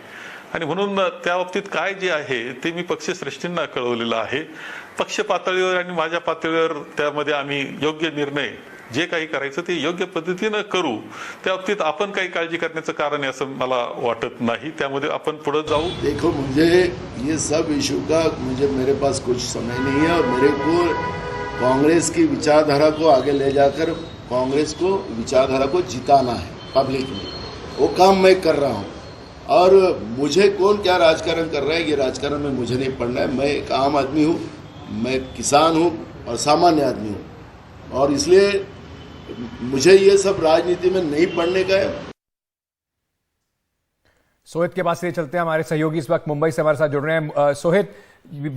आणि म्हणून त्या बाबतीत काय जे आहे ते मी पक्षश्रेष्ठींना कळवलेलं आहे. पक्ष पातळीवर आणि माझ्या पातळीवर त्यामध्ये आम्ही योग्य निर्णय जे काही करायचं ते योग्य पद्धतीनं करू. त्या बाबतीत आपण काही काळजी करण्याचं कारण आहे असं मला वाटत नाही. त्यामध्ये आपण पुढे जाऊ. देखो, मुझे ये सब इशू का मेरे पास कुछ समय नहीं है और मेरे को कांग्रेस की विचारधारा को आगे ले जाकर कांग्रेस को विचारधारा को जिताना है पब्लिक में. वो काम मैं कर रहा हूँ और मुझे कौन क्या राजकारण कर रहा है ये राजकारण में मुझे नहीं पढ़ना है. मैं एक आम आदमी हूँ, मैं किसान हूँ और सामान्य आदमी हूँ और इसलिए मुझे ये सब राजनीति में नहीं पढ़ने का है. सोहित के पास से चलते हैं. हमारे सहयोगी इस वक्त मुंबई से हमारे साथ जुड़ रहे हैं. सोहित,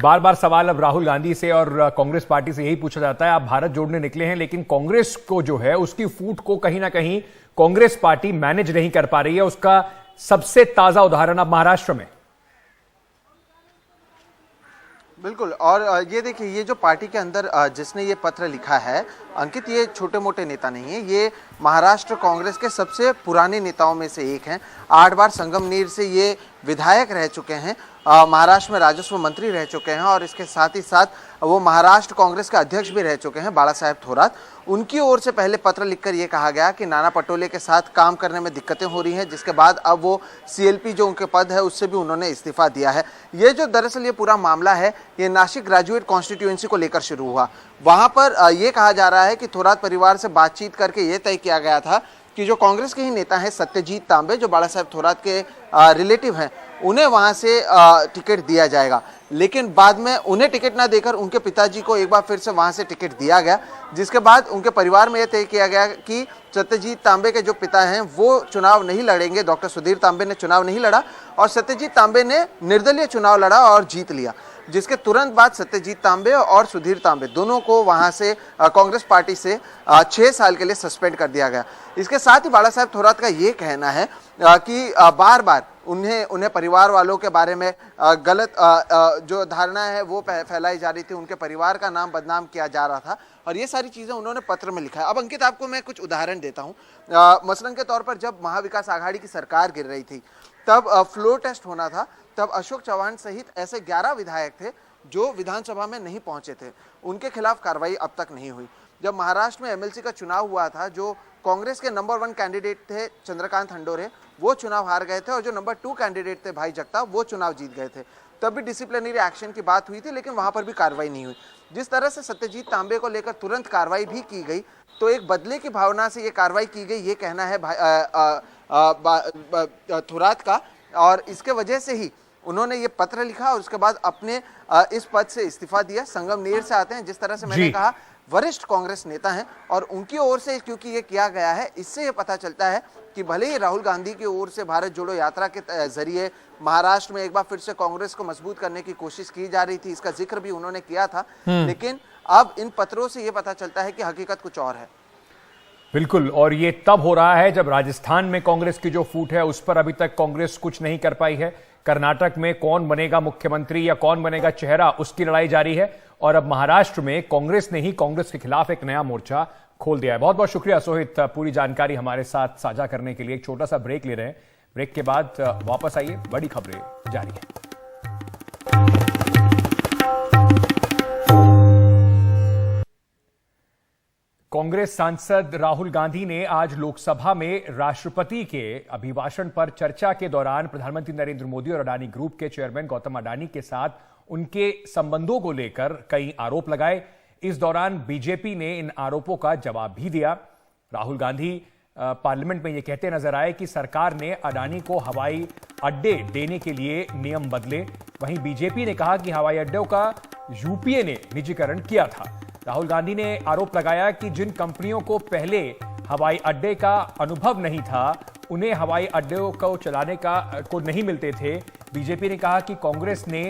बार बार सवाल अब राहुल गांधी से और कांग्रेस पार्टी से यही पूछा जाता है, आप भारत जोड़ने निकले हैं लेकिन कांग्रेस को जो है उसकी फूट को कहीं ना कहीं कांग्रेस पार्टी मैनेज नहीं कर पा रही है. उसका सबसे ताजा उदाहरण अब महाराष्ट्र में. बिल्कुल. और ये देखिए, ये जो पार्टी के अंदर जिसने ये पत्र लिखा है अंकित, ये छोटे मोटे नेता नहीं है. ये महाराष्ट्र कांग्रेस के सबसे पुराने नेताओं में से एक हैं. 8 बार संगमनेर से ये विधायक रह चुके हैं, महाराष्ट्र में राजस्व मंत्री रह चुके हैं और इसके साथ ही साथ वो महाराष्ट्र कांग्रेस के अध्यक्ष भी रह चुके हैं, बाला साहेब थोरात. उनकी ओर से पहले पत्र लिखकर ये कहा गया कि नाना पटोले के साथ काम करने में दिक्कतें हो रही हैं, जिसके बाद अब वो CLP जो उनके पद है उससे भी उन्होंने इस्तीफा दिया है. ये जो दरअसल ये पूरा मामला है ये नासिक ग्रेजुएट कॉन्स्टिट्यूएंसी को लेकर शुरू हुआ. वहां पर ये कहा जा रहा है कि थोरात परिवार से बातचीत करके ये तय किया गया था कि जो कांग्रेस के ही नेता हैं सत्यजीत तांबे, जो बाला साहेब थोरात के रिलेटिव हैं, उन्हें वहां से टिकट दिया जाएगा. लेकिन बाद में उन्हें टिकट ना देकर उनके पिताजी को एक बार फिर से वहां से टिकट दिया गया, जिसके बाद उनके परिवार में यह तय किया गया कि सत्यजीत तांबे के जो पिता हैं वो चुनाव नहीं लड़ेंगे. डॉक्टर सुधीर तांबे ने चुनाव नहीं लड़ा और सत्यजीत तांबे ने निर्दलीय चुनाव लड़ा और जीत लिया. जिसके तुरंत बाद सत्यजीत तांबे और सुधीर तांबे दोनों को वहां से कांग्रेस पार्टी से 6 साल के लिए सस्पेंड कर दिया गया. इसके साथ ही बाला साहेब थोरात का ये कहना है कि बार बार उन्हें परिवार वालों के बारे में गलत जो धारणा है वो फैलाई जा रही थी, उनके परिवार का नाम बदनाम किया जा रहा था और ये सारी चीजें उन्होंने पत्र में लिखा है. अब अंकित, आपको मैं कुछ उदाहरण देता हूँ. मसलन के तौर पर जब महाविकास आघाड़ी की सरकार गिर रही थी तब फ्लोर टेस्ट होना था, तब अशोक चव्हाण सहित ऐसे 11 विधायक थे जो विधानसभा में नहीं पहुंचे थे. उनके खिलाफ कार्रवाई अब तक नहीं हुई. जब महाराष्ट्र में MLC का चुनाव हुआ था, जो कांग्रेस के नंबर 1 कैंडिडेट थे चंद्रकांत हंडोरे, वो चुनाव हार गए थे और जो नंबर 2 कैंडिडेट थे भाई जगताप, वो चुनाव जीत गए थे. तब भी डिसिप्लिनरी एक्शन की बात हुई थी लेकिन वहां पर भी कार्रवाई नहीं हुई. जिस तरह से सत्यजीत तांबे को लेकर तुरंत कार्रवाई भी की गई, तो एक बदले की भावना से ये कार्रवाई की गई, ये कहना है थोरात का. और इसके वजह से ही उन्होंने ये पत्र लिखा और उसके बाद अपने इस पद से इस्तीफा दिया. संगमनेर से आते हैं, जिस तरह से मैंने कहा वरिष्ठ कांग्रेस नेता हैं और उनकी ओर से क्योंकि ये किया गया है, इससे ये पता चलता है कि भले ही राहुल गांधी की ओर से भारत जोड़ो यात्रा के जरिए महाराष्ट्र में एक बार फिर से कांग्रेस को मजबूत करने की कोशिश की जा रही थी, इसका जिक्र भी उन्होंने किया था, लेकिन अब इन पत्रों से ये पता चलता है कि हकीकत कुछ और है. बिल्कुल. और ये तब हो रहा है जब राजस्थान में कांग्रेस की जो फूट है उस पर अभी तक कांग्रेस कुछ नहीं कर पाई है. कर्नाटक में कौन बनेगा मुख्यमंत्री या कौन बनेगा चेहरा, उसकी लड़ाई जारी है. और अब महाराष्ट्र में कांग्रेस ने ही कांग्रेस के खिलाफ एक नया मोर्चा खोल दिया है. बहुत बहुत शुक्रिया सोहित, पूरी जानकारी हमारे साथ साझा करने के लिए. एक छोटा सा ब्रेक ले रहे हैं. ब्रेक के बाद वापस आइए, बड़ी खबरें जारी है. कांग्रेस सांसद राहुल गांधी ने आज लोकसभा में राष्ट्रपति के अभिभाषण पर चर्चा के दौरान प्रधानमंत्री नरेंद्र मोदी और अडानी ग्रुप के चेयरमैन गौतम अडानी के साथ उनके संबंधों को लेकर कई आरोप लगाए. इस दौरान बीजेपी ने इन आरोपों का जवाब भी दिया. राहुल गांधी पार्लियामेंट में यह कहते नजर आए कि सरकार ने अडानी को हवाई अड्डे देने के लिए नियम बदले. वहीं बीजेपी ने कहा कि हवाई अड्डों का यूपीए ने निजीकरण किया था. राहुल गांधी ने आरोप लगाया कि जिन कंपनियों को पहले हवाई अड्डे का अनुभव नहीं था, उन्हें हवाई अड्डों को चलाने को नहीं मिलते थे. बीजेपी ने कहा कि कांग्रेस ने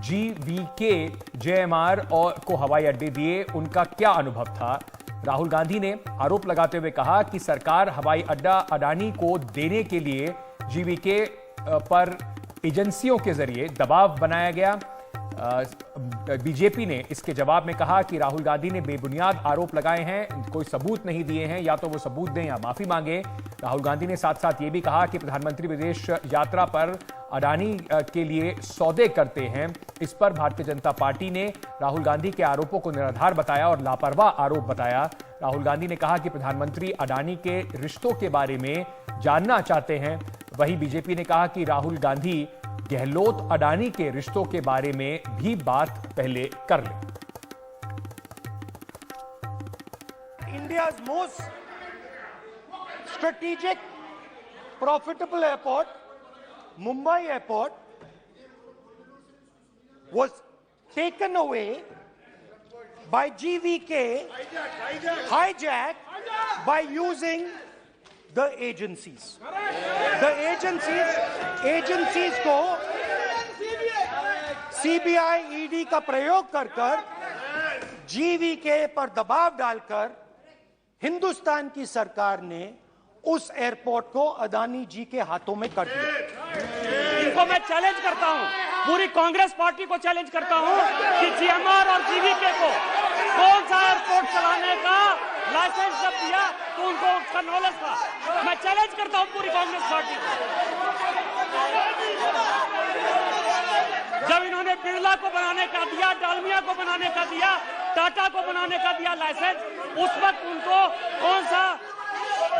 GVK JMR और को हवाई अड्डे दिए, उनका क्या अनुभव था. राहुल गांधी ने आरोप लगाते हुए कहा कि सरकार हवाई अड्डा अडानी को देने के लिए GVK पर एजेंसियों के जरिए दबाव बनाया गया. बीजेपी ने इसके जवाब में कहा कि राहुल गांधी ने बेबुनियाद आरोप लगाए हैं, कोई सबूत नहीं दिए हैं, या तो वो सबूत दें या माफी मांगे। राहुल गांधी ने साथ साथ ये भी कहा कि प्रधानमंत्री विदेश यात्रा पर अडानी के लिए सौदे करते हैं। इस पर भारतीय जनता पार्टी ने राहुल गांधी के आरोपों को निराधार बताया और लापरवाह आरोप बताया। राहुल गांधी ने कहा कि प्रधानमंत्री अडानी के रिश्तों के बारे में जानना चाहते हैं। वहीं बीजेपी ने कहा कि राहुल गांधी गहलोत अडानी के रिश्तों के बारे में भी बात पहले कर ले। India's most strategic, profitable airport, Mumbai Airport, was taken away by GVK, hijacked by using the agencies. The agencies को CBI, ED का प्रयोग कर GVK पर दबाव डालकर हिंदुस्तान की सरकार ने उस एयरपोर्ट को अदानी जी के हाथों में कर दिया। इनको मैं चैलेंज करता हूं, पूरी कांग्रेस पार्टी को चैलेंज करता हूं कि GMR और GVK को कौन सा एयरपोर्ट चलाने का लाइसेंस जब दिया तो उनको उसका नॉलेज था। मैं चैलेंज करता हूं पूरी कांग्रेस पार्टी को। जब इन्होंने बिरला को बनाने का दिया, डालमिया को बनाने का दिया, टाटा को बनाने का दिया लाइसेंस, उस वक्त उनको कौन सा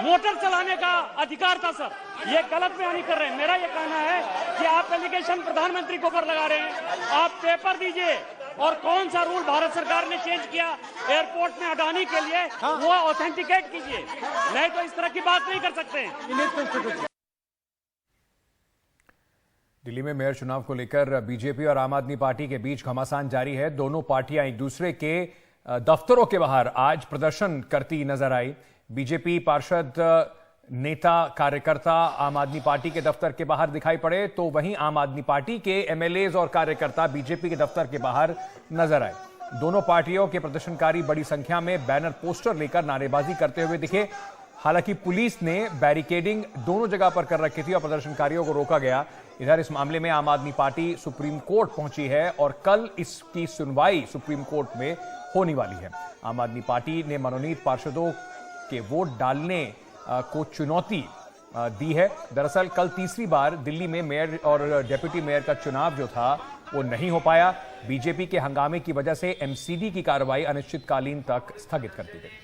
मोटर चलाने का अधिकार था? सर, ये गलत बयानी कर रहे हैं। मेरा ये कहना है कि आप एलिगेशन प्रधानमंत्री को ऊपर लगा रहे हैं, आप पेपर दीजिए और कौन सा रूल भारत सरकार ने चेंज किया एयरपोर्ट में अडानी के लिए, वो ऑथेंटिकेट कीजिए, नहीं तो इस तरह की बात नहीं कर सकते हैं। दिल्ली में मेयर चुनाव को लेकर बीजेपी और आम आदमी पार्टी के बीच घमासान जारी है। दोनों पार्टियां एक दूसरे के दफ्तरों के बाहर आज प्रदर्शन करती नजर आई। बीजेपी पार्षद, नेता, कार्यकर्ता आम आदमी पार्टी के दफ्तर के बाहर दिखाई पड़े, तो वहीं आम आदमी पार्टी के एमएलएज और कार्यकर्ता बीजेपी के दफ्तर के बाहर नजर आए। दोनों पार्टियों के प्रदर्शनकारी बड़ी संख्या में बैनर पोस्टर लेकर नारेबाजी करते हुए दिखे। हालांकि पुलिस ने बैरिकेडिंग दोनों जगह पर कर रखी थी और प्रदर्शनकारियों को रोका गया। इधर इस मामले में आम आदमी पार्टी सुप्रीम कोर्ट पहुंची है और कल इसकी सुनवाई सुप्रीम कोर्ट में होने वाली है। आम आदमी पार्टी ने मनोनीत पार्षदों के वोट डालने को चुनौती दी है। दरअसल कल तीसरी बार दिल्ली में मेयर और डेप्यूटी मेयर का चुनाव जो था वो नहीं हो पाया। बीजेपी के हंगामे की वजह से एमसीडी की कार्रवाई अनिश्चितकालीन तक स्थगित कर दी गई।